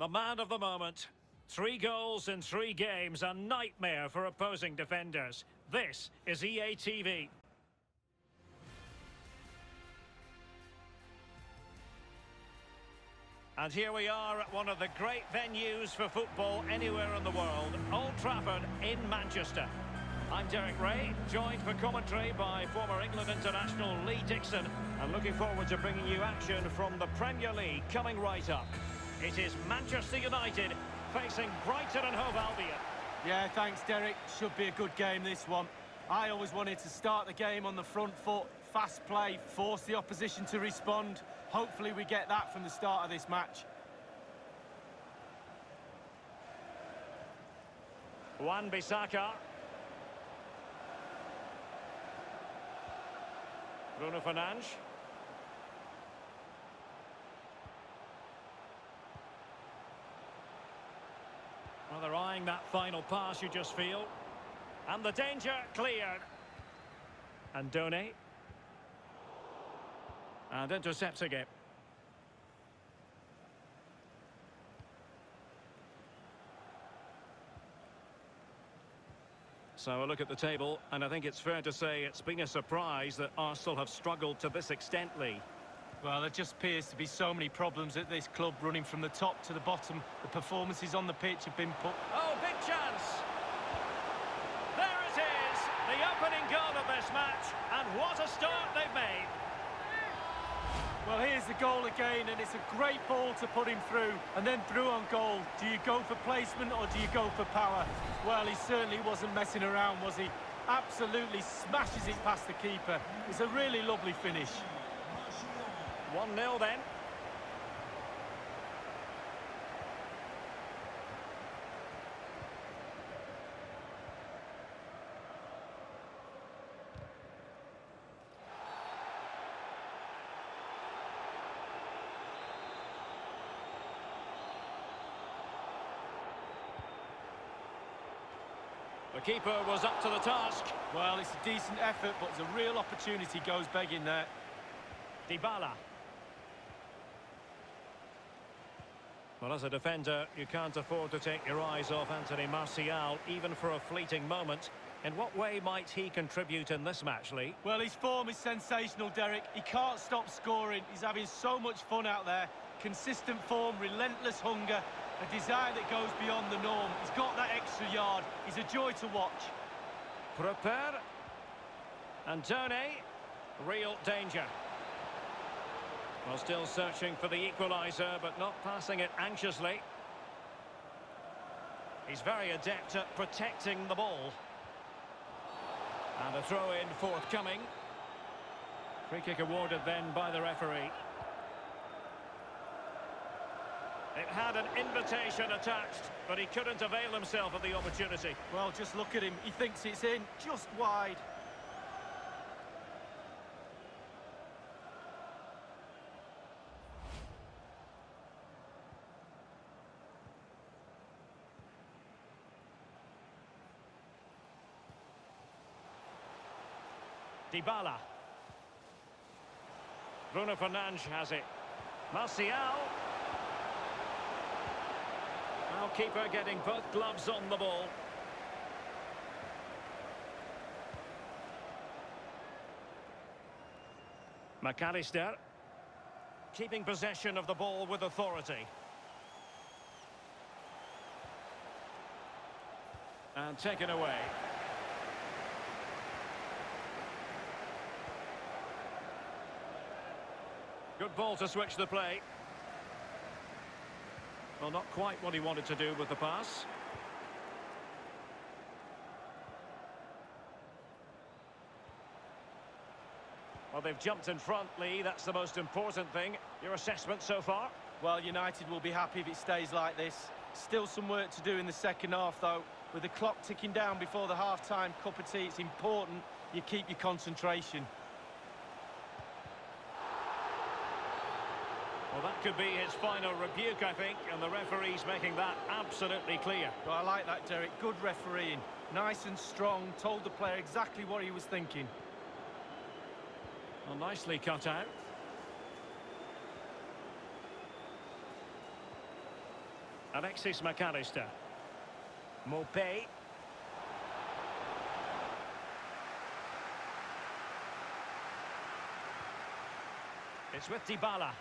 The man of the moment. 3 goals in 3 games, a nightmare for opposing defenders. This is EA TV. And here we are at one of the great venues for football anywhere in the world, Old Trafford in Manchester. I'm Derek Ray, joined for commentary by former England international Lee Dixon, and looking forward to bringing you action from the Premier League coming right up. It is Manchester United facing Brighton and Hove Albion. Yeah, thanks, Derek. Should be a good game, this one. I always wanted to start the game on the front foot, fast play, force the opposition to respond. Hopefully we get that from the start of this match. Wan-Bissaka. Bruno Fernandes. Well, they're eyeing that final pass, you just feel. And the danger cleared. And Done. And intercepting it. So a look at the table, and I think it's fair to say it's been a surprise that Arsenal have struggled to this extent, Lee. Well, there just appears to be so many problems at this club, running from the top to the bottom. The performances on the pitch have been put... Oh, big chance! There it is, the opening goal of this match, and what a start they've made. Well, here's the goal again, and it's a great ball to put him through, and then through on goal. Do you go for placement or do you go for power? Well, he certainly wasn't messing around, was he? Absolutely smashes it past the keeper. It's a really lovely finish. 1-0 then. The keeper was up to the task. Well, it's a decent effort, but there's a real opportunity goes begging there. Dybala. Well, as a defender, you can't afford to take your eyes off Anthony Martial, even for a fleeting moment. In what way might he contribute in this match, Lee? Well, his form is sensational, Derek. He can't stop scoring. He's having so much fun out there. Consistent form, relentless hunger, a desire that goes beyond the norm. He's got that extra yard. He's a joy to watch. Prepare. And Done. Real danger. Well, still searching for the equaliser, but not passing it anxiously. He's very adept at protecting the ball. And a throw-in forthcoming. Free kick awarded then by the referee. It had an invitation attached, but he couldn't avail himself of the opportunity. Well, just look at him. He thinks it's in, just wide. Dybala. Bruno Fernandes has it. Martial. Now keeper getting both gloves on the ball. McAllister. Keeping possession of the ball with authority. And taken away. Good ball to switch the play. Well, not quite what he wanted to do with the pass. Well, they've jumped in front, Lee. That's the most important thing. Your assessment so far? Well, United will be happy if it stays like this. Still some work to do in the second half, though. With the clock ticking down before the half-time cup of tea, it's important you keep your concentration. Well, that could be his final rebuke, I think, and the referee's making that absolutely clear. Well, I like that, Derek. Good refereeing. Nice and strong. Told the player exactly what he was thinking. Well, nicely cut out. Alexis McAllister. Mopé. It's with Dybala.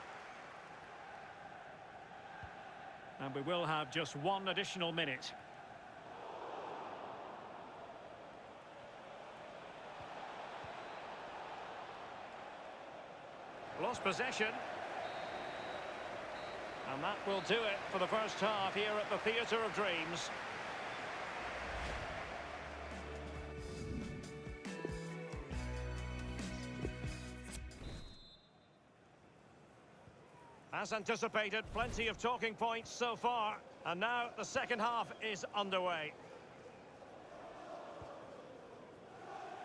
And we will have just one additional minute. Lost possession. And that will do it for the first half here at the Theatre of Dreams. As anticipated, plenty of talking points so far. And now the second half is underway.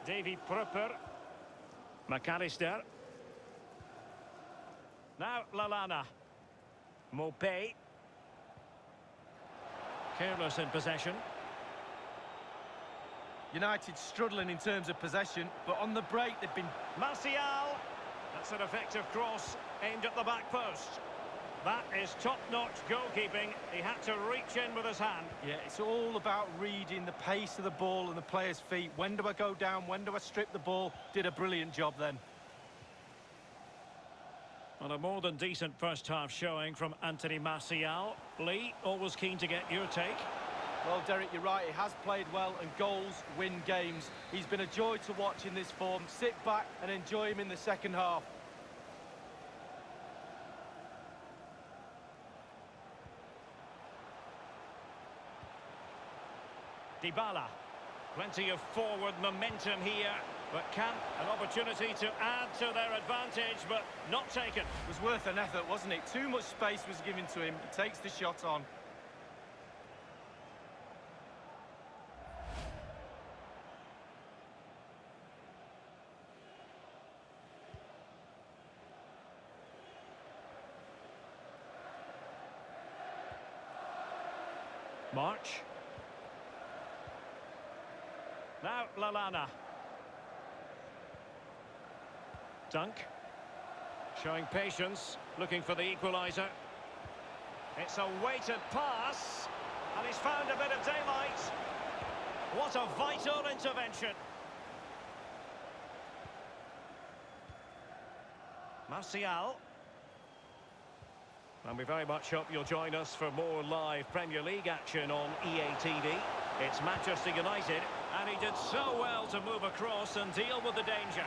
Davy Prupper. McAllister. Now Lallana. Mopé. Careless in possession. United struggling in terms of possession, but on the break they've been... Martial! That's an effective cross aimed at the back post. That is top-notch goalkeeping. He had to reach in with his hand. Yeah, it's all about reading the pace of the ball and the player's feet. When do I go down? When do I strip the ball? Did a brilliant job then. On a more than decent first-half showing from Anthony Martial. Lee, always keen to get your take. Well, Derek, you're right. He has played well, and goals win games. He's been a joy to watch in this form. Sit back and enjoy him in the second half. Dybala. Plenty of forward momentum here, but can an opportunity to add to their advantage, but not taken. It was worth an effort, wasn't it? Too much space was given to him. He takes the shot on. March. Now Lallana. Dunk. Showing patience, looking for the equaliser. It's a weighted pass, and he's found a bit of daylight. What a vital intervention. Martial. And we very much hope you'll join us for more live Premier League action on EA TV. It's Manchester United, and he did so well to move across and deal with the danger.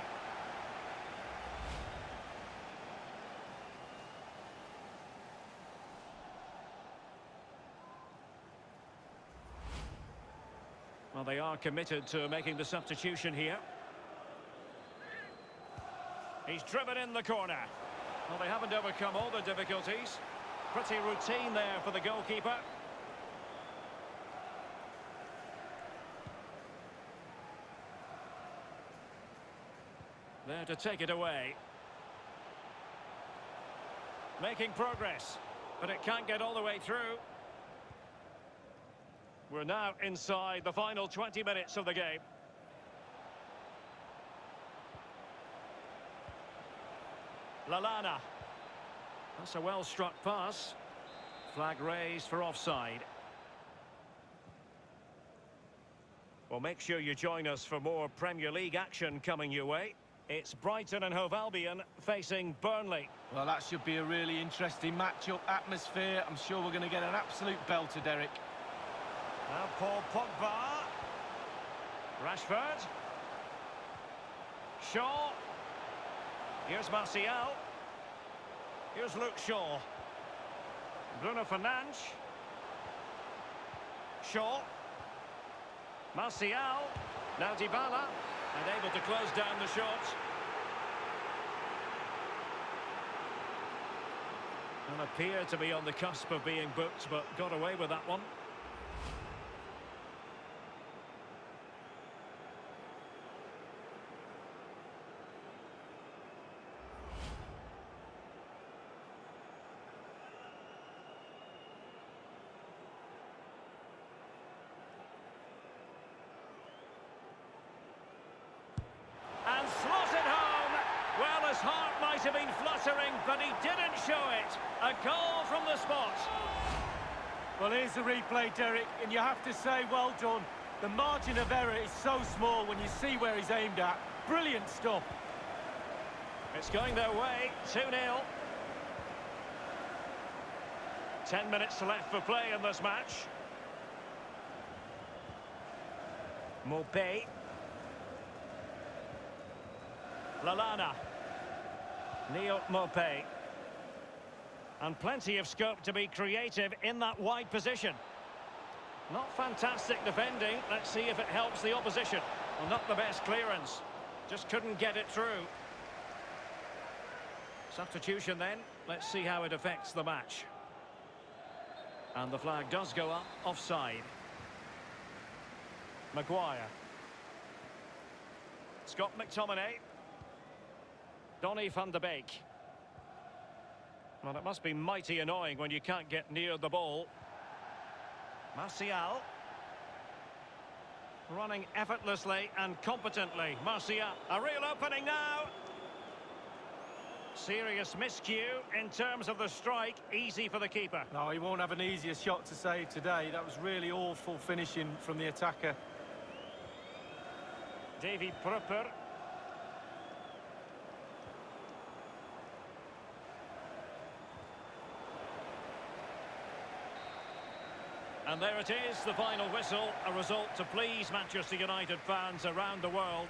Well, they are committed to making the substitution here. He's driven in the corner. Well, they haven't overcome all the difficulties. Pretty routine there for the goalkeeper. There to take it away. Making progress, but it can't get all the way through. We're now inside the final 20 minutes of the game. Lallana. That's a well-struck pass. Flag raised for offside. Well, make sure you join us for more Premier League action coming your way. It's Brighton and Hove Albion facing Burnley. Well, that should be a really interesting match-up atmosphere. I'm sure we're going to get an absolute belter, Derek. Now Paul Pogba. Rashford. Shaw. Here's Martial. Here's Luke Shaw. Bruno Fernandes. Shaw. Martial. Now Dybala. And able to close down the shot. And appeared to be on the cusp of being booked, but got away with that one. And slotted home. Well, his heart might have been fluttering, but he didn't show it. A goal from the spot. Well, here's the replay, Derek, and you have to say well done. The margin of error is so small when you see where he's aimed at. Brilliant stuff. It's going their way, 2-0. 10 minutes left for play in this match. Mopé. Lallana. Neil Mopé. And plenty of scope to be creative in that wide position. Not fantastic defending. Let's see if it helps the opposition. Well, not the best clearance. Just couldn't get it through. Substitution then. Let's see how it affects the match. And the flag does go up, offside. Maguire. Scott McTominay. Donny van de Beek. Well, it must be mighty annoying when you can't get near the ball. Martial. Running effortlessly and competently. Martial. A real opening now. Serious miscue in terms of the strike. Easy for the keeper. No, he won't have an easier shot to save today. That was really awful finishing from the attacker. Davy Prupper. And there it is, the final whistle, a result to please Manchester United fans around the world.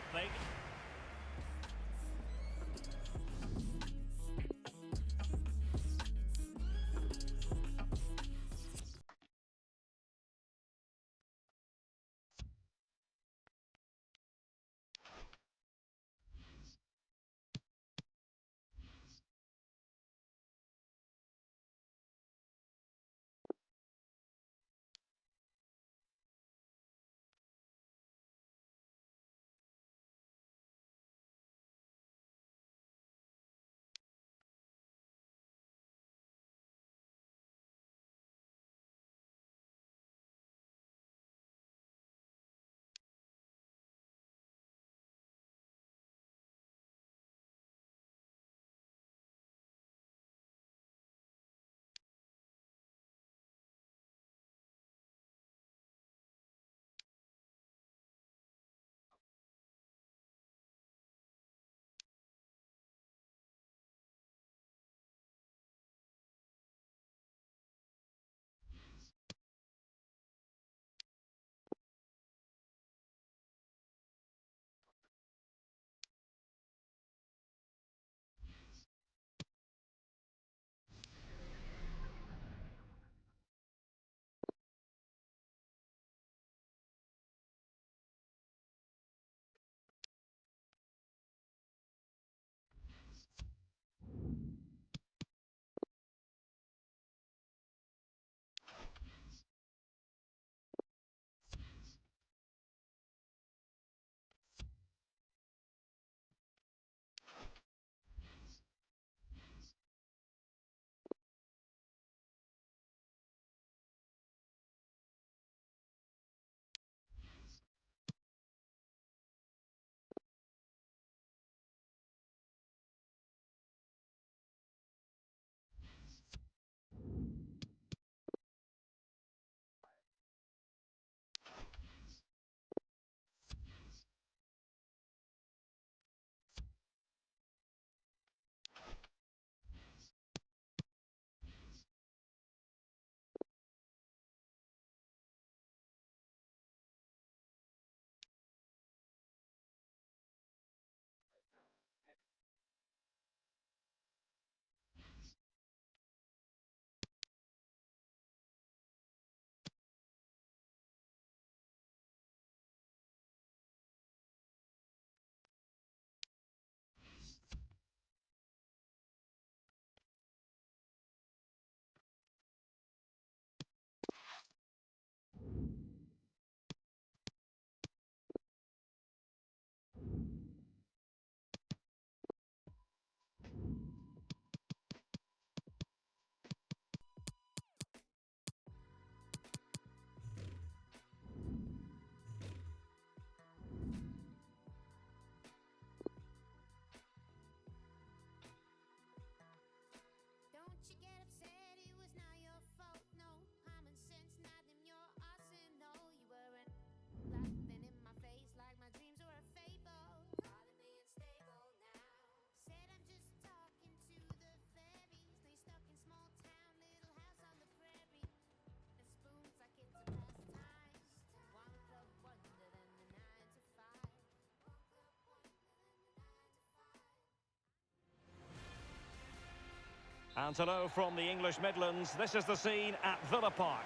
And hello from the English Midlands. This is the scene at Villa Park.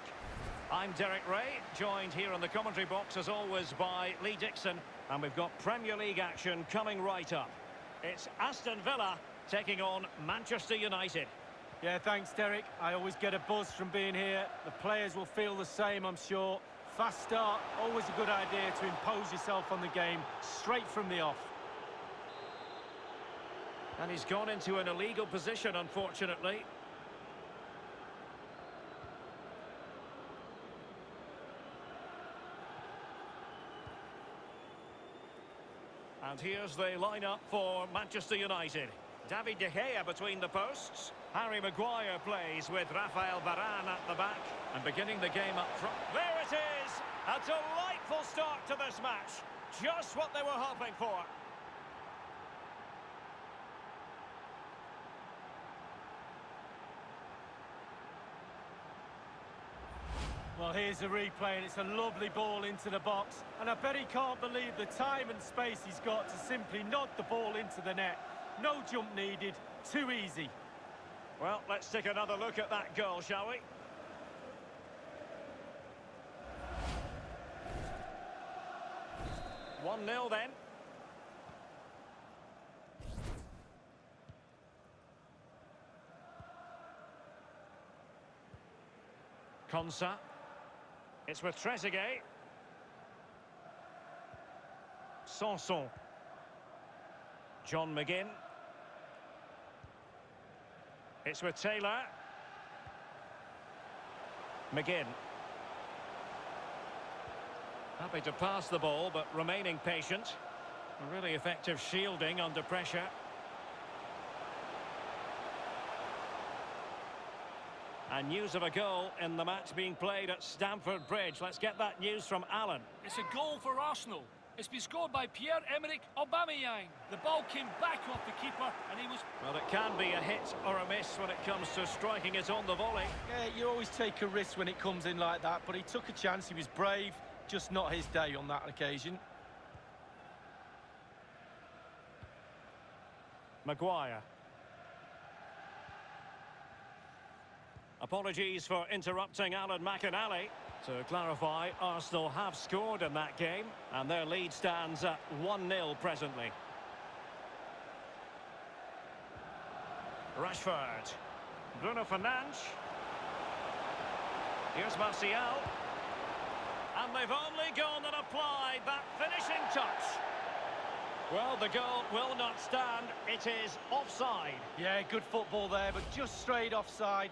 I'm Derek Ray, joined here in the commentary box as always by Lee Dixon. And we've got Premier League action coming right up. It's Aston Villa taking on Manchester United. Yeah, thanks, Derek. I always get a buzz from being here. The players will feel the same, I'm sure. Fast start, always a good idea to impose yourself on the game straight from the off. And he's gone into an illegal position, unfortunately. And here's the lineup for Manchester United. David De Gea between the posts. Harry Maguire plays with Rafael Varane at the back. And beginning the game up front. There it is! A delightful start to this match. Just what they were hoping for. Well, here's a replay, and it's a lovely ball into the box. And I bet he can't believe the time and space he's got to simply nod the ball into the net. No jump needed, too easy. Well, let's take another look at that goal, shall we? One 0 then. Konsa. It's with Trezeguet. Sanson. John McGinn. It's with Taylor. McGinn. Happy to pass the ball, but remaining patient. A really effective shielding under pressure. And news of a goal in the match being played at Stamford Bridge. Let's get that news from Alan. It's a goal for Arsenal. It's been scored by Pierre-Emerick Aubameyang. The ball came back off the keeper and he was... Well, it can be a hit or a miss when it comes to striking it on the volley. Yeah, you always take a risk when it comes in like that, but he took a chance, he was brave, just not his day on that occasion. Maguire. Apologies for interrupting Alan McInally. To clarify, Arsenal have scored in that game, and their lead stands at 1-0 presently. Rashford. Bruno Fernandes. Here's Martial. And they've only gone and applied that finishing touch. Well, the goal will not stand. It is offside. Yeah, good football there, but just straight offside.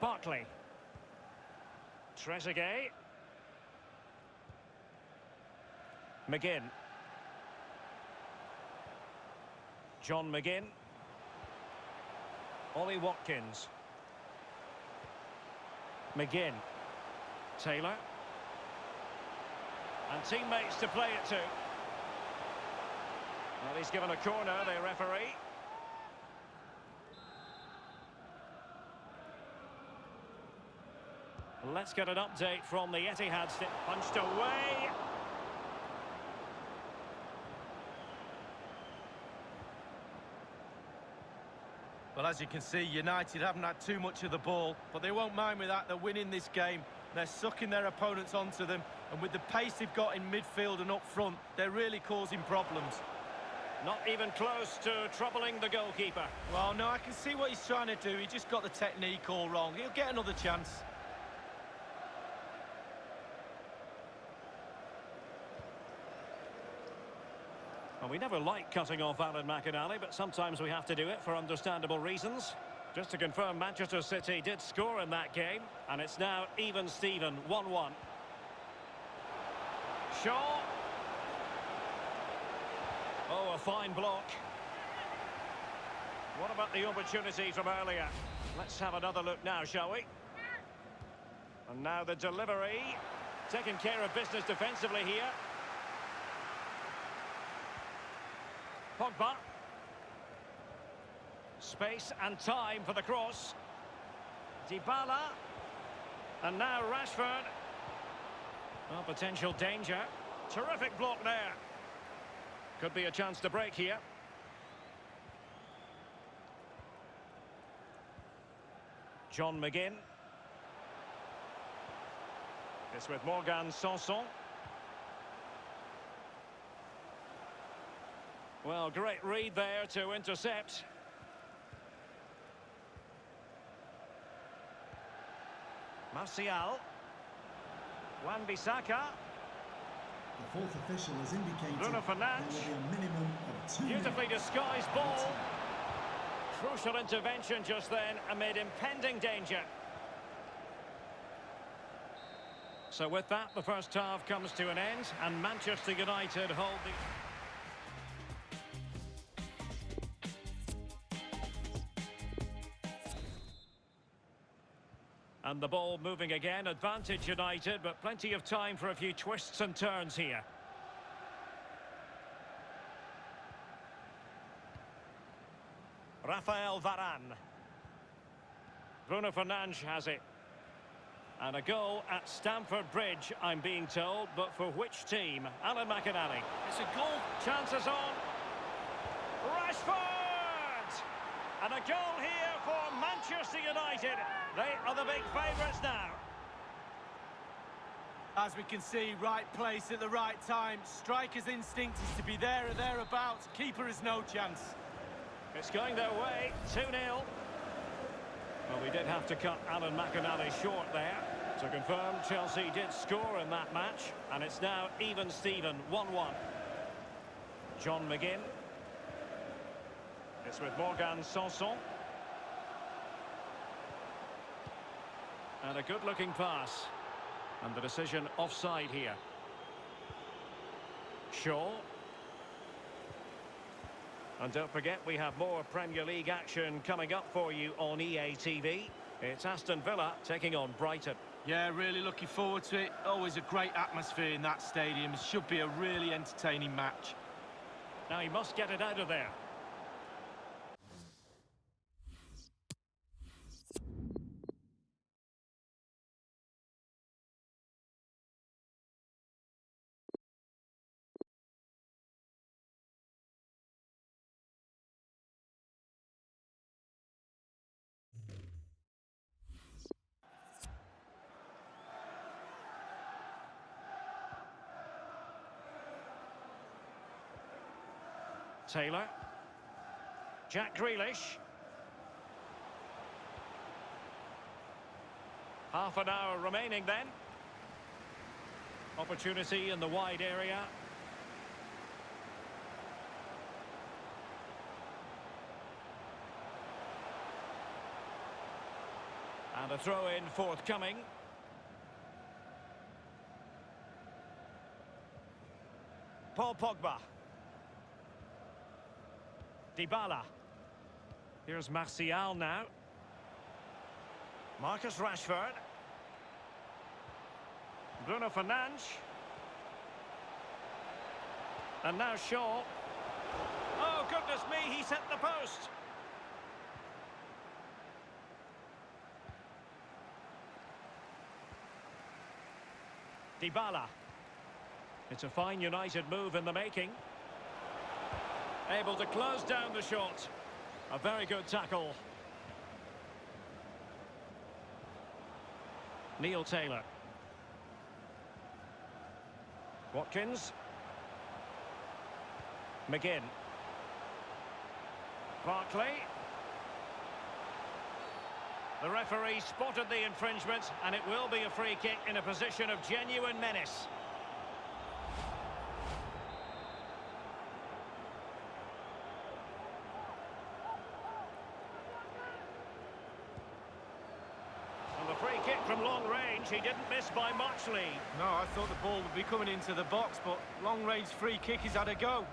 Barkley. Trezeguet. McGinn. John McGinn. Ollie Watkins. McGinn. Taylor. And teammates to play it to. Well, he's given a corner, the referee. Let's get an update from the Etihad. Punched away. Well, as you can see, United haven't had too much of the ball, but they won't mind with that. They're winning this game. They're sucking their opponents onto them, and with the pace they've got in midfield and up front, they're really causing problems. Not even close to troubling the goalkeeper. Well, no, I can see what he's trying to do. He just got the technique all wrong. He'll get another chance. Well, we never like cutting off Alan McInally, but sometimes we have to do it for understandable reasons. Just to confirm, Manchester City did score in that game, and it's now even Steven, 1-1. Shaw. Oh, a fine block. What about the opportunity from earlier? Let's have another look now, shall we? And now the delivery. Taking care of business defensively here. Pogba. Space and time for the cross. Dybala. And now Rashford. Well, potential danger. Terrific block there. Could be a chance to break here. John McGinn. It's with Morgan Sanson. Well, great read there to intercept. Martial. Wan-Bissaka. The fourth official has indicated Bruno there Fernandes. will be a minimum of 2 Beautifully minutes. disguised ball. Crucial intervention just then amid impending danger. So with that, the first half comes to an end, and Manchester United hold the... And the ball moving again, advantage United, but plenty of time for a few twists and turns here. Rafael Varane. Bruno Fernandes has it. And a goal at Stamford Bridge, I'm being told, but for which team? Alan McInally. It's a goal. Chances on. Rashford! And a goal here for Manchester United. They are the big favourites now. As we can see, right place at the right time. Striker's instinct is to be there or thereabouts. Keeper has no chance. It's going their way, 2-0. Well, we did have to cut Alan McInally short there. To confirm, Chelsea did score in that match, and it's now even Steven, 1-1. John McGinn. It's with Morgan Sanson. And a good-looking pass. And the decision offside here. Shaw. And don't forget, we have more Premier League action coming up for you on EA TV. It's Aston Villa taking on Brighton. Yeah, really looking forward to it. Always a great atmosphere in that stadium. It should be a really entertaining match. Now he must get it out of there. Taylor. Jack Grealish. Half an hour remaining then. Opportunity in the wide area. And a throw-in forthcoming. Paul Pogba. Dybala. Here's Martial now. Marcus Rashford. Bruno Fernandes. And now Shaw. Oh, goodness me, he sent the post. Dybala. It's a fine United move in the making. Able to close down the shot. A very good tackle. Neil Taylor. Watkins. McGinn. Barkley. The referee spotted the infringement, and it will be a free kick in a position of genuine menace. Free kick from long range, he didn't miss by much, Lee. No, I thought the ball would be coming into the box, but long-range free kick, he's had a go.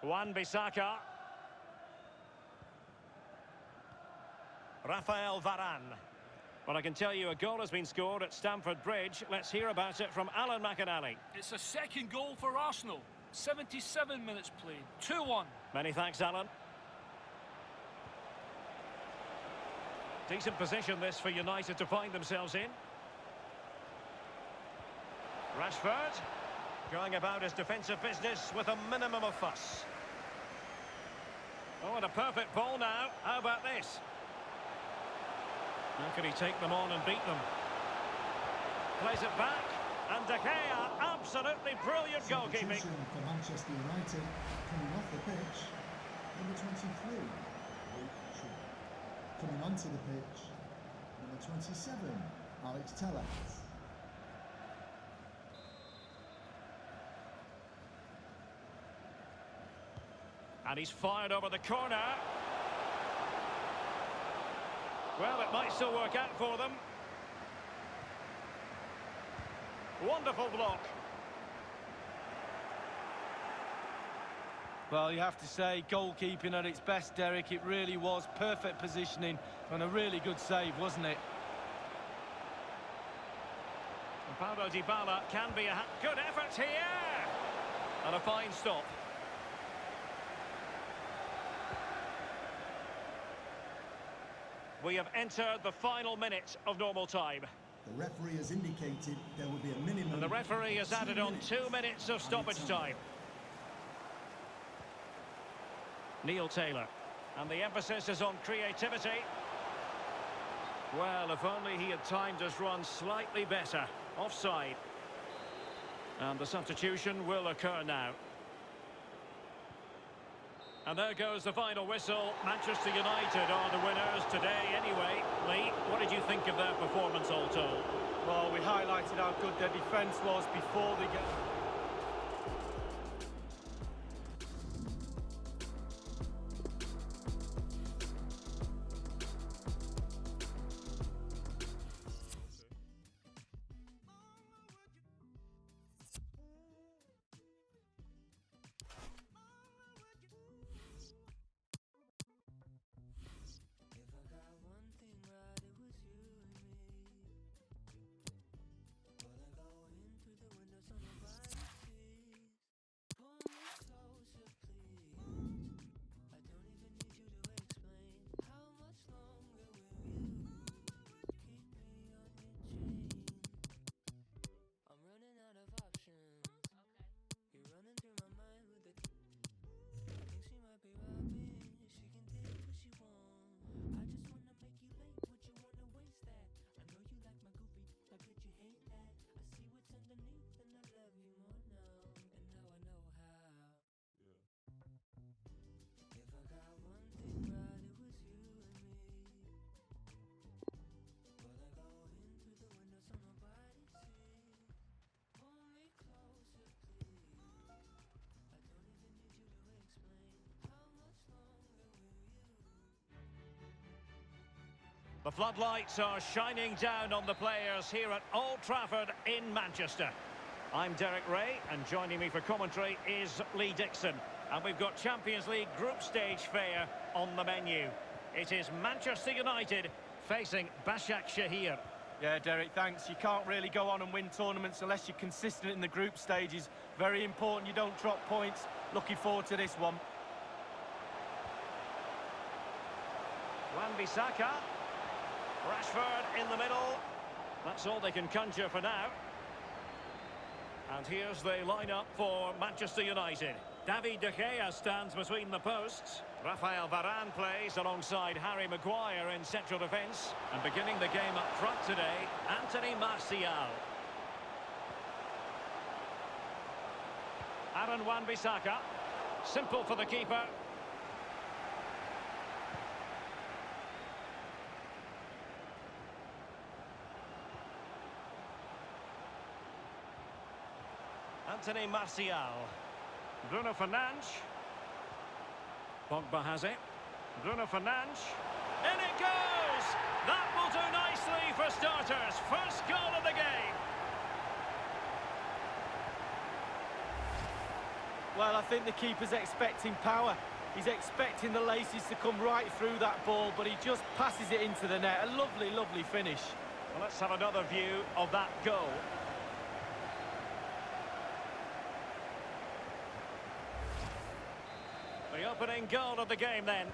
Wan-Bissaka. Rafael Varane. Well, I can tell you a goal has been scored at Stamford Bridge. Let's hear about it from Alan McInally. It's a second goal for Arsenal. 77 minutes played. 2-1. Many thanks, Alan. Decent position this for United to find themselves in. Rashford going about his defensive business with a minimum of fuss. Oh, and a perfect ball now. How about this? How can he take them on and beat them? Plays it back, and De Gea, absolutely brilliant goalkeeping. Substitution for Manchester United, coming off the pitch, number 23, Luke Shaw. Coming onto the pitch, number 27, Alex Tellez. And he's fired over the corner. Well, it might still work out for them. Wonderful block. Well, you have to say, goalkeeping at its best, Derek. It really was perfect positioning and a really good save, wasn't it? And Paulo Dybala can be a good effort here. And a fine stop. We have entered the final minute of normal time. The referee has indicated there will be a minimum. And the referee has added on 2 minutes of stoppage time. Neil Taylor. And the emphasis is on creativity. Well, if only he had timed his run slightly better. Offside. And the substitution will occur now. And there goes the final whistle. Manchester United are the winners today anyway. Lee, what did you think of their performance all told? Well, we highlighted how good their defence was before they get... The floodlights are shining down on the players here at Old Trafford in Manchester. I'm Derek Ray, and joining me for commentary is Lee Dixon. And we've got Champions League group stage fare on the menu. It is Manchester United facing Başakşehir. Yeah, Derek, thanks. You can't really go on and win tournaments unless you're consistent in the group stages. Very important you don't drop points. Looking forward to this one. Wan-Bissaka. Rashford in the middle. That's all they can conjure for now. And here's the lineup for Manchester United. David De Gea stands between the posts. Rafael Varane plays alongside Harry Maguire in central defence. And beginning the game up front today, Anthony Martial. Aaron Wan-Bissaka. Simple for the keeper. Anthony Martial. Bruno Fernandes. Pogba has it. Bruno Fernandes. In it goes! That will do nicely for starters. First goal of the game. Well, I think the keeper's expecting power. He's expecting the laces to come right through that ball, but he just passes it into the net. A lovely, lovely finish. Well, let's have another view of that goal. The opening goal of the game then.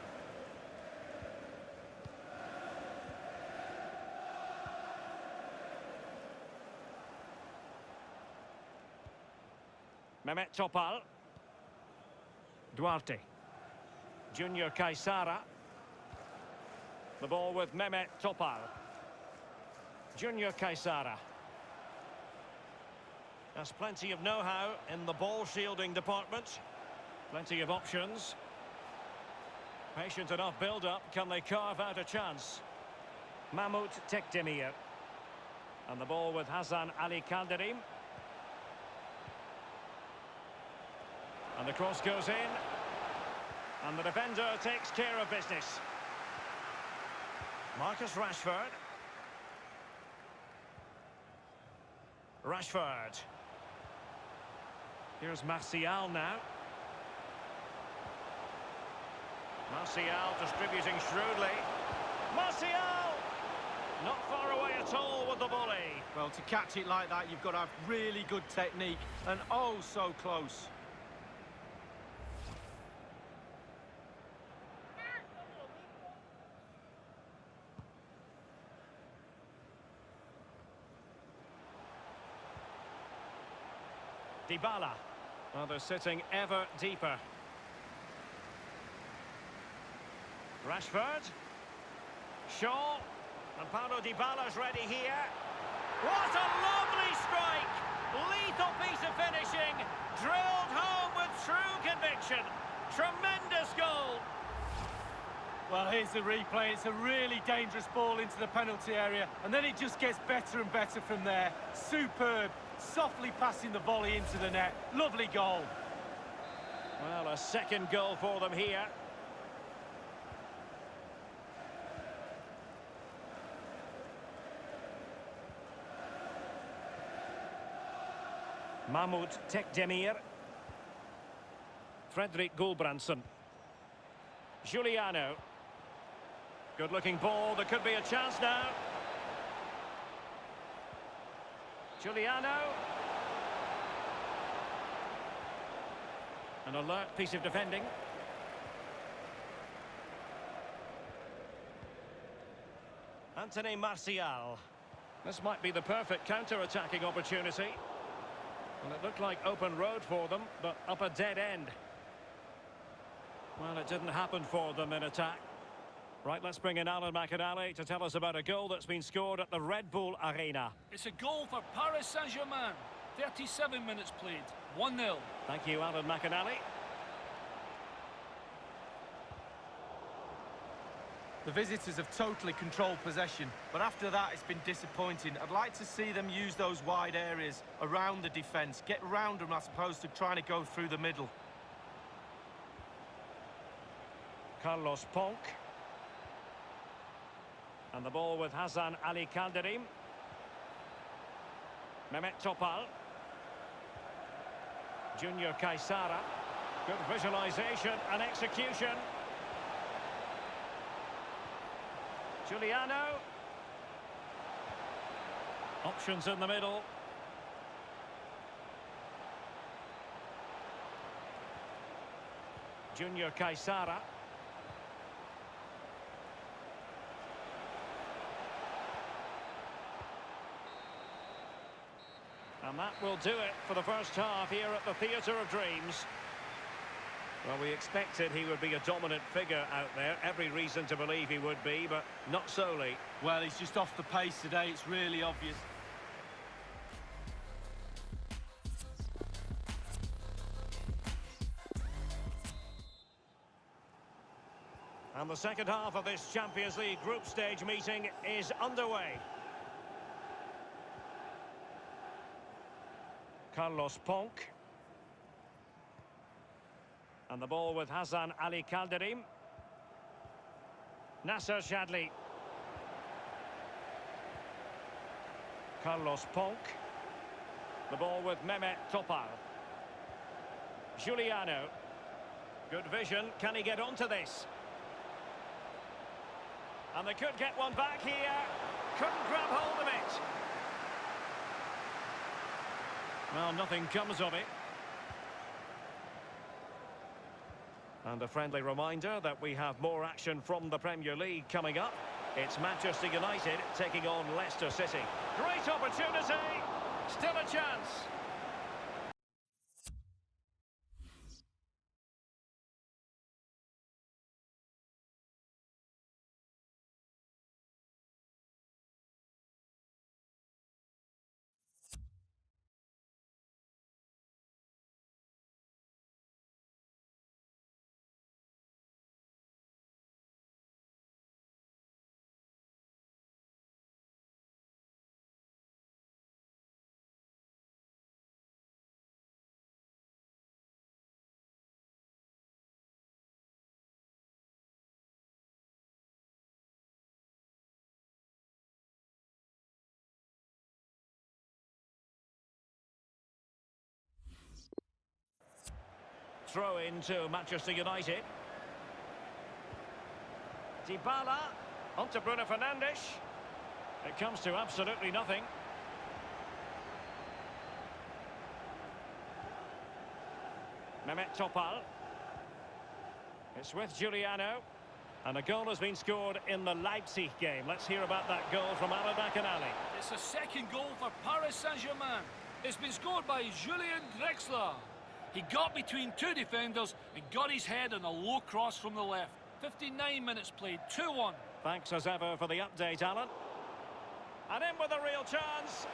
Mehmet Topal. Duarte. Junior Caesara. The ball with Mehmet Topal. Junior Caesara. There's plenty of know-how in the ball shielding department. Plenty of options. Patient enough build-up. Can they carve out a chance? Mahmoud Tekdemir. And the ball with Hasan Ali Kalderim. And the cross goes in. And the defender takes care of business. Marcus Rashford. Rashford. Here's Martial now. Martial distributing shrewdly. Martial! Not far away at all with the volley. Well, to catch it like that, you've got to have really good technique. And oh, so close. Dybala. Well, they're sitting ever deeper. Rashford. Shaw. And Paulo Dybala's ready here. What a lovely strike! Lethal piece of finishing. Drilled home with true conviction. Tremendous goal. Well, here's the replay. It's a really dangerous ball into the penalty area. And then it just gets better and better from there. Superb. Softly passing the volley into the net. Lovely goal. Well, a second goal for them here. Mahmoud Tekdemir. Fredrik Gulbrandsen. Giuliano. Good-looking ball. There could be a chance now. Giuliano. An alert piece of defending. Anthony Martial. This might be the perfect counter-attacking opportunity. Well, it looked like open road for them, but up a dead end. Well, it didn't happen for them in attack. Right, let's bring in Alan McInally to tell us about a goal that's been scored at the Red Bull Arena. It's a goal for Paris Saint-Germain. 37 minutes played. 1-0. Thank you, Alan McInally. The visitors have totally controlled possession, but after that it's been disappointing. I'd like to see them use those wide areas around the defence, get round them as opposed to trying to go through the middle. Carlos Ponk. And the ball with Hasan Ali Kalderim. Mehmet Topal. Junior Caesara. Good visualisation and execution. Giuliano. Options in the middle. Junior Caesara. And that will do it for the first half here at the Theatre of Dreams. Well, we expected he would be a dominant figure out there. Every reason to believe he would be, but not solely. Well, he's just off the pace today. It's really obvious. And the second half of this Champions League group stage meeting is underway. Carlos Ponk. And the ball with Hasan Ali Kalderim. Nasser Chadli. Carlos Ponk. The ball with Mehmet Topal. Giuliano. Good vision. Can he get onto this? And they could get one back here. Couldn't grab hold of it. Well, nothing comes of it. And a friendly reminder that we have more action from the Premier League coming up. It's Manchester United taking on Leicester City. Great opportunity. Still a chance. Throw into Manchester United. Dybala onto Bruno Fernandes. It comes to absolutely nothing. Mehmet Topal. It's with Giuliano. And a goal has been scored in the Leipzig game. Let's hear about that goal from Alan McInally. It's a second goal for Paris Saint-Germain. It's been scored by Julian Drexler. He got between two defenders and got his head on a low cross from the left. 59 minutes played, 2-1. Thanks as ever for the update, Alan. And in with a real chance.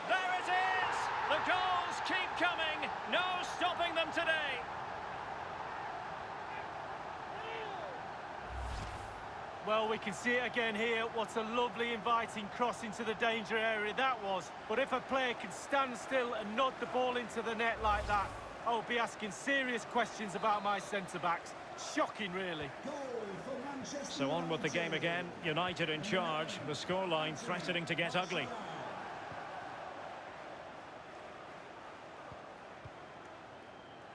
There it is! The goals keep coming. No stopping them today. Well, we can see it again here. What a lovely inviting cross into the danger area that was. But if a player can stand still and nod the ball into the net like that, I'll be asking serious questions about my centre-backs. Shocking, really. So on with the game again. United in charge. The scoreline threatening to get ugly.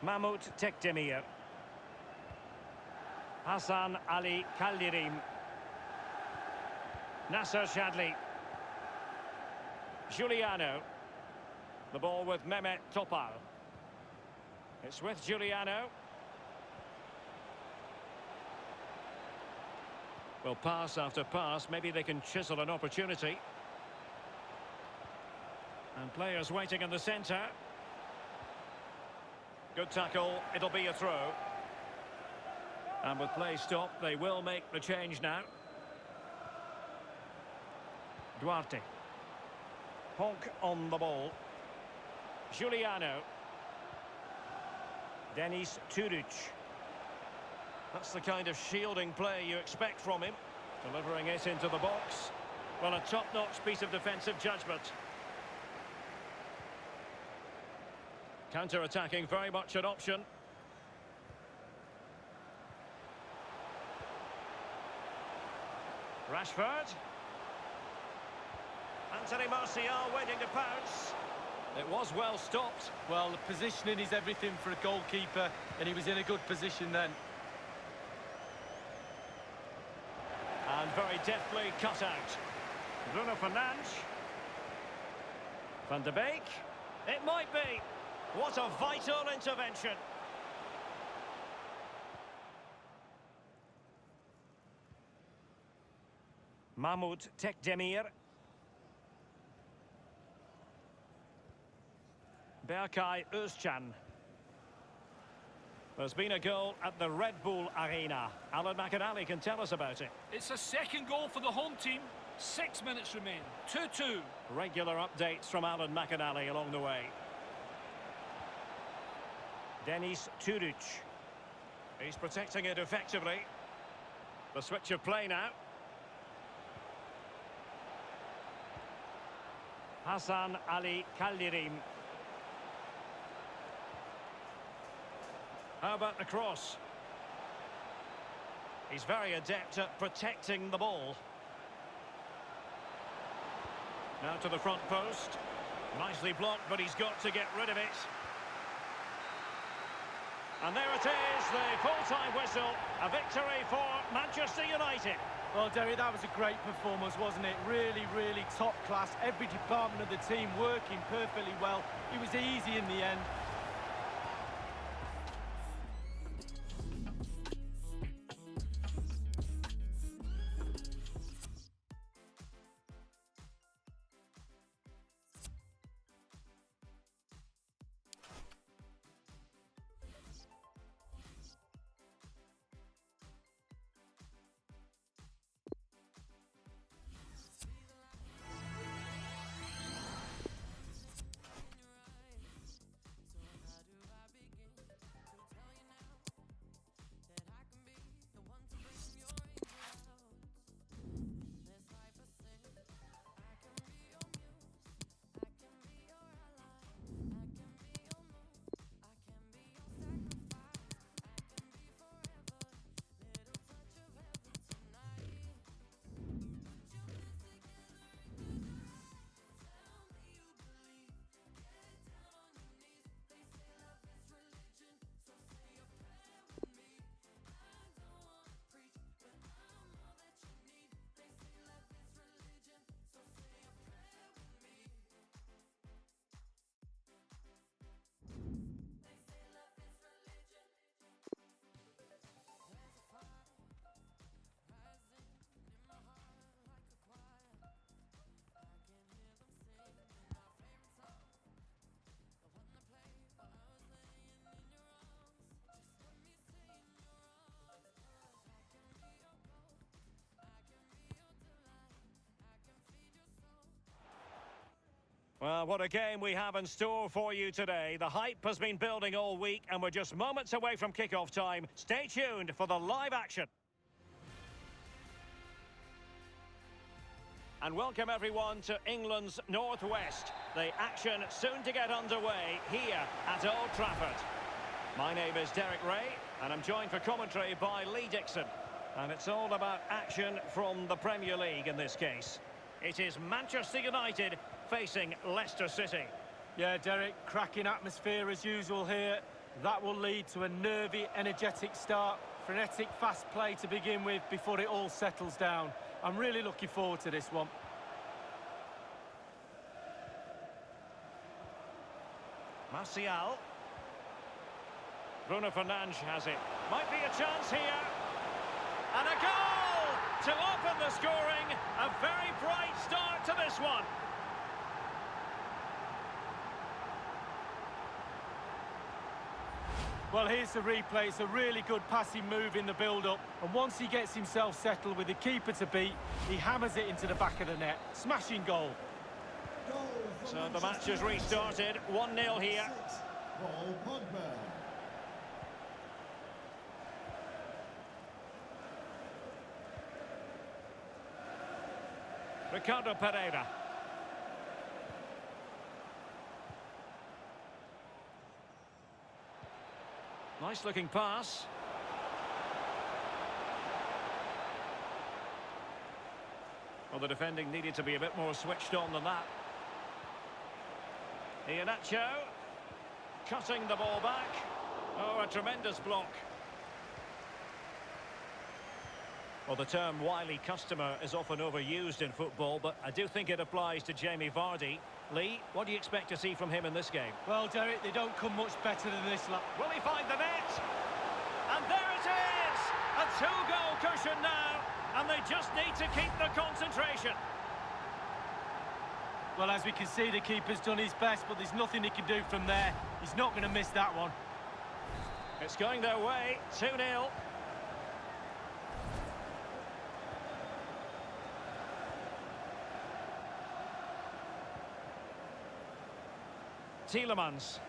Mahmoud Tekdemir. Hassan Ali Kaldirim. Nasser Chadli. Giuliano. The ball with Mehmet Topal. It's with Giuliano. Well, pass after pass, maybe they can chisel an opportunity. And players waiting in the centre. Good tackle, it'll be a throw. And with play stopped, they will make the change now. Duarte. Honk on the ball. Giuliano. Denis Turic. That's the kind of shielding play you expect from him. Delivering it into the box. Well, a top-notch piece of defensive judgment. Counter-attacking, very much an option. Rashford. Anthony Martial waiting to pounce. It was well stopped. Well, the positioning is everything for a goalkeeper, and he was in a good position then. And very deftly cut out. Bruno Fernandes. Van de Beek. It might be. What a vital intervention. Mahmoud Tekdemir. Berkay Özcan. There's been a goal at the Red Bull Arena. Alan McInally can tell us about it. It's a second goal for the home team. 6 minutes remain. 2-2. Regular updates from Alan McInally along the way. Denis Turic. He's protecting it effectively. The switch of play now. Hassan Ali Kaldirim. How about the cross? He's very adept at protecting the ball. Now to the front post. Nicely blocked, but he's got to get rid of it. And there it is, the full-time whistle. A victory for Manchester United. Well, Derry, that was a great performance, wasn't it? Really, really top class. Every department of the team working perfectly well. It was easy in the end. Well, what a game we have in store for you today. The hype has been building all week and we're just moments away from kick-off time. Stay tuned for the live action. And welcome everyone to England's Northwest. The action soon to get underway here at Old Trafford. My name is Derek Ray and I'm joined for commentary by Lee Dixon. And it's all about action from the Premier League in this case. It is Manchester United facing Leicester City. Yeah, Derek, cracking atmosphere as usual here. That will lead to a nervy, energetic start. Frenetic, fast play to begin with before it all settles down. I'm really looking forward to this one. Martial. Bruno Fernandes has it. Might be a chance here. And a goal to open the scoring. A very bright start to this one. Well, here's the replay. It's a really good passing move in the build-up. And once he gets himself settled with the keeper to beat, he hammers it into the back of the net. Smashing goal. So the match has restarted. 1-0 here. Paul Pogba. Ricardo Pereira. Nice looking pass. Well, the defending needed to be a bit more switched on than that. Iheanacho cutting the ball back. Oh, a tremendous block. Well, the term wily customer is often overused in football, but I do think it applies to Jamie Vardy. Lee, what do you expect to see from him in this game? Well, Derek, they don't come much better than this. Will he find the net? And there it is! A two-goal cushion now, and they just need to keep the concentration. Well, as we can see, the keeper's done his best, but there's nothing he can do from there. He's not going to miss that one. It's going their way, 2-0. Tielemans.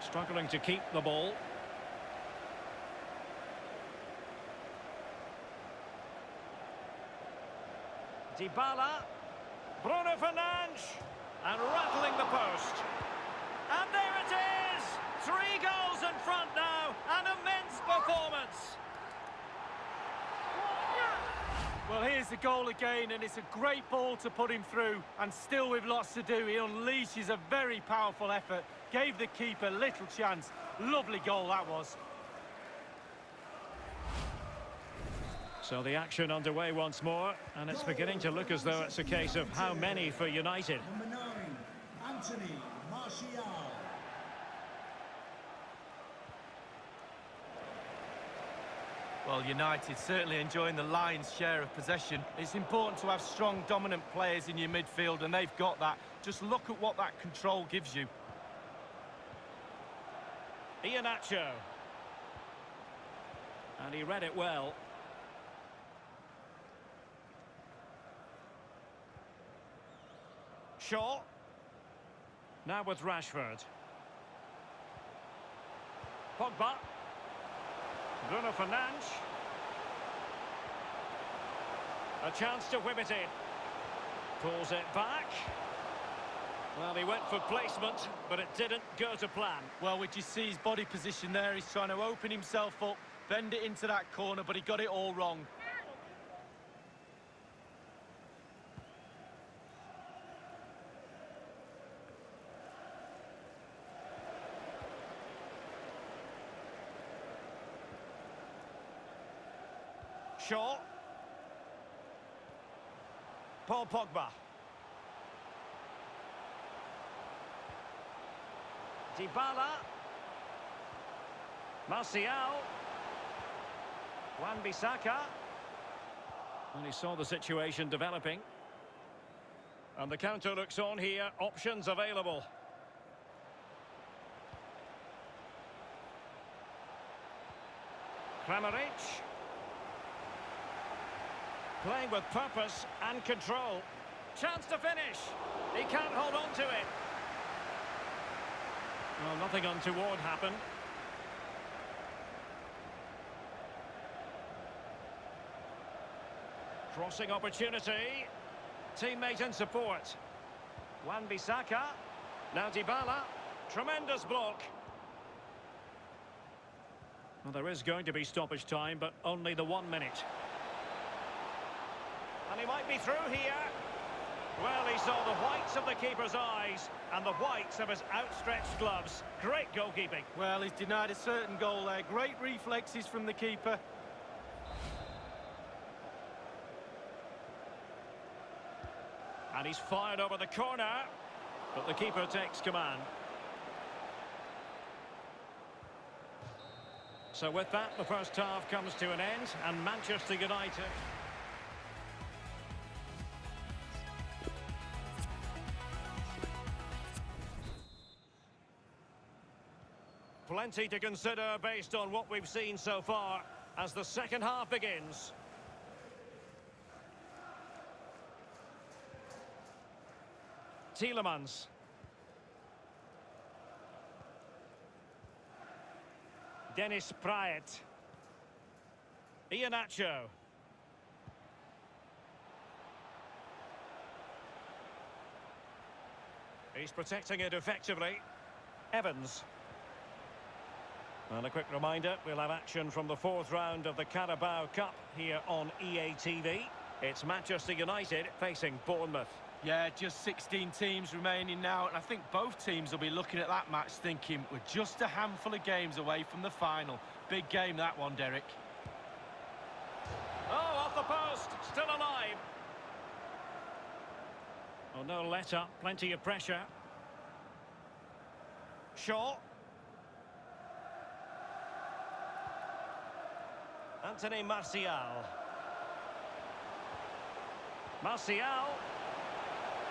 Struggling to keep the ball. Dybala. Bruno Fernandes. And rattling the post. And there it is! 3 goals in front now. An immense performance. Well, here's the goal again, and it's a great ball to put him through, and still with lots to do. He unleashes a very powerful effort, gave the keeper little chance. Lovely goal that was. So the action underway once more, and it's beginning to look as though it's a case of how many for United. Number 9, Anthony Martial. Well, United certainly enjoying the lion's share of possession. It's important to have strong, dominant players in your midfield, and they've got that. Just look at what that control gives you. Iheanacho. And he read it well. Shaw. Now with Rashford. Pogba. Bruno Fernandes. A chance to whip it in. Pulls it back. Well, he went for placement, but it didn't go to plan. Well, we just see his body position there. He's trying to open himself up, bend it into that corner, but he got it all wrong. Shaw. Paul Pogba. Dybala. Martial. Wan-Bissaka. And he saw the situation developing. And the counter looks on here. Options available. Kramaric. Playing with purpose and control. Chance to finish. He can't hold on to it. Well, nothing untoward happened. Crossing opportunity. Teammate and support. Wan-Bissaka. Now Dybala. Tremendous block. Well, there is going to be stoppage time, but only the 1 minute. And he might be through here. Well, he saw the whites of the keeper's eyes and the whites of his outstretched gloves. Great goalkeeping. Well, he's denied a certain goal there. Great reflexes from the keeper. And he's fired over the corner, but the keeper takes command. So with that, the first half comes to an end, and Manchester United... Plenty to consider based on what we've seen so far as the second half begins. Tielemans. Dennis Praet. Iheanacho. He's protecting it effectively. Evans. And a quick reminder, we'll have action from the fourth round of the Carabao Cup here on EA TV. It's Manchester United facing Bournemouth. Yeah, just 16 teams remaining now, and I think both teams will be looking at that match thinking we're just a handful of games away from the final. Big game, that one, Derek. Oh, off the post, still alive. Oh, no let-up, plenty of pressure. Shaw. Anthony Martial. Martial.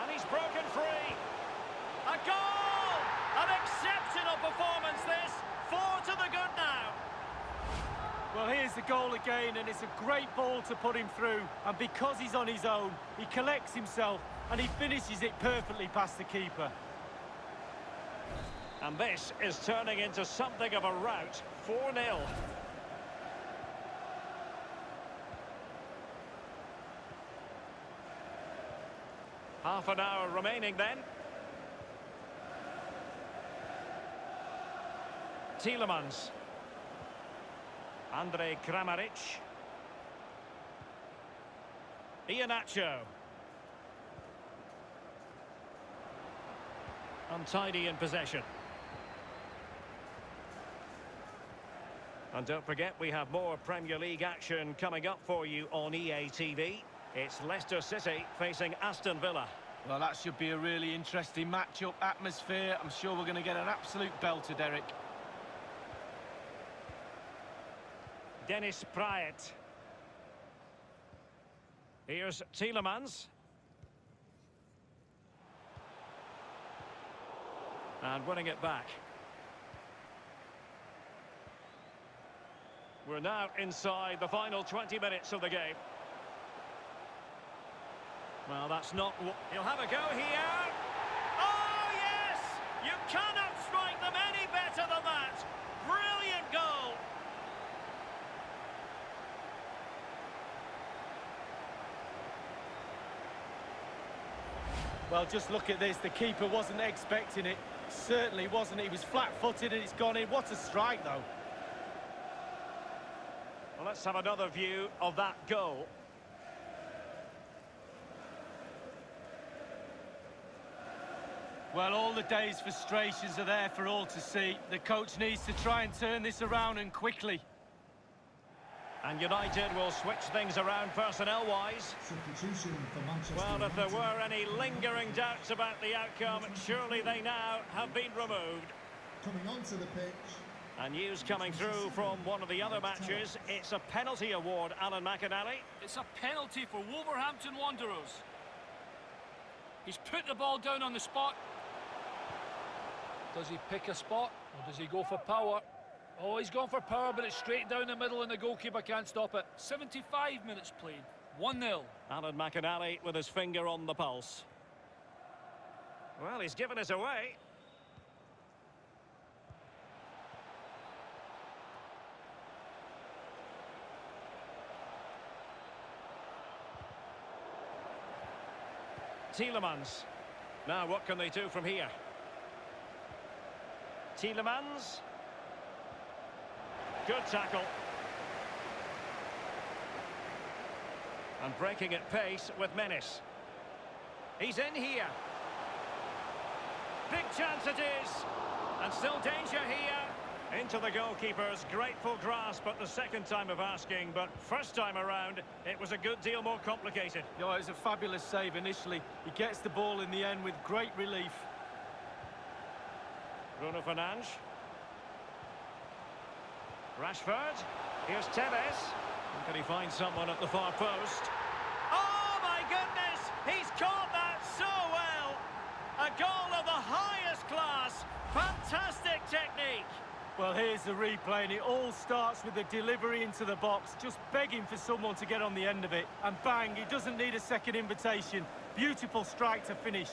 And he's broken free. A goal! An exceptional performance this. 4 to the good now. Well, here's the goal again, and it's a great ball to put him through. And because he's on his own, he collects himself and he finishes it perfectly past the keeper. And this is turning into something of a rout. 4-0. Half an hour remaining then. Tielemans. Andrej Kramaric. Iheanacho. Untidy in possession. And don't forget, we have more Premier League action coming up for you on EA TV. It's Leicester City facing Aston Villa. Well, that should be a really interesting match-up atmosphere. I'm sure we're going to get an absolute belter, Derek. Dennis Praet. Here's Tielemans. And winning it back. We're now inside the final 20 minutes of the game. Well, that's not what... He'll have a go here. Oh, yes! You cannot strike them any better than that. Brilliant goal. Well, just look at this. The keeper wasn't expecting it. Certainly wasn't. He was flat-footed and it's gone in. What a strike, though. Well, let's have another view of that goal. Well, all the day's frustrations are there for all to see. The coach needs to try and turn this around, and quickly. And United will switch things around personnel-wise. Substitution for Manchester Well, if there United. were any lingering doubts about the outcome, surely they now have been removed. Coming onto the pitch. And news coming through from one of the other matches. It's a penalty award, Alan McInally. It's a penalty for Wolverhampton Wanderers. He's put the ball down on the spot. Does he pick a spot, or does he go for power? Oh, he's gone for power, but it's straight down the middle and the goalkeeper can't stop it. 75 minutes played, 1-0. Alan McInally with his finger on the pulse. Well, he's given us away. Tielemans. Now, what can they do from here? Tielemans. Good tackle. And breaking at pace with menace. He's in here. Big chance it is. And still danger here. Into the goalkeeper's grateful grasp at the second time of asking, but first time around, it was a good deal more complicated. You know, it was a fabulous save initially. He gets the ball in the end with great relief. Bruno Fernandes. Rashford. Here's Tevez. Can he find someone at the far post? Oh, my goodness! He's caught that so well! A goal of the highest class. Fantastic technique. Well, here's the replay, and it all starts with the delivery into the box, just begging for someone to get on the end of it. And bang, he doesn't need a second invitation. Beautiful strike to finish.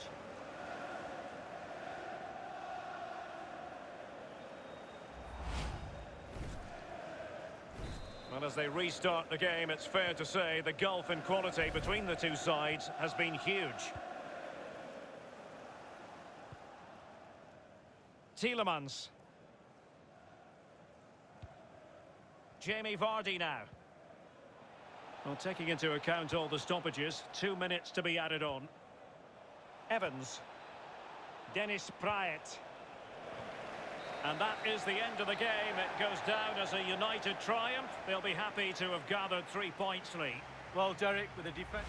Well, as they restart the game, it's fair to say the gulf in quality between the two sides has been huge. Tielemans. Jamie Vardy now. Well, taking into account all the stoppages, 2 minutes to be added on. Evans. Dennis Praet. And that is the end of the game. It goes down as a United triumph. They'll be happy to have gathered 3 points lead. Well, Derek, with a defense...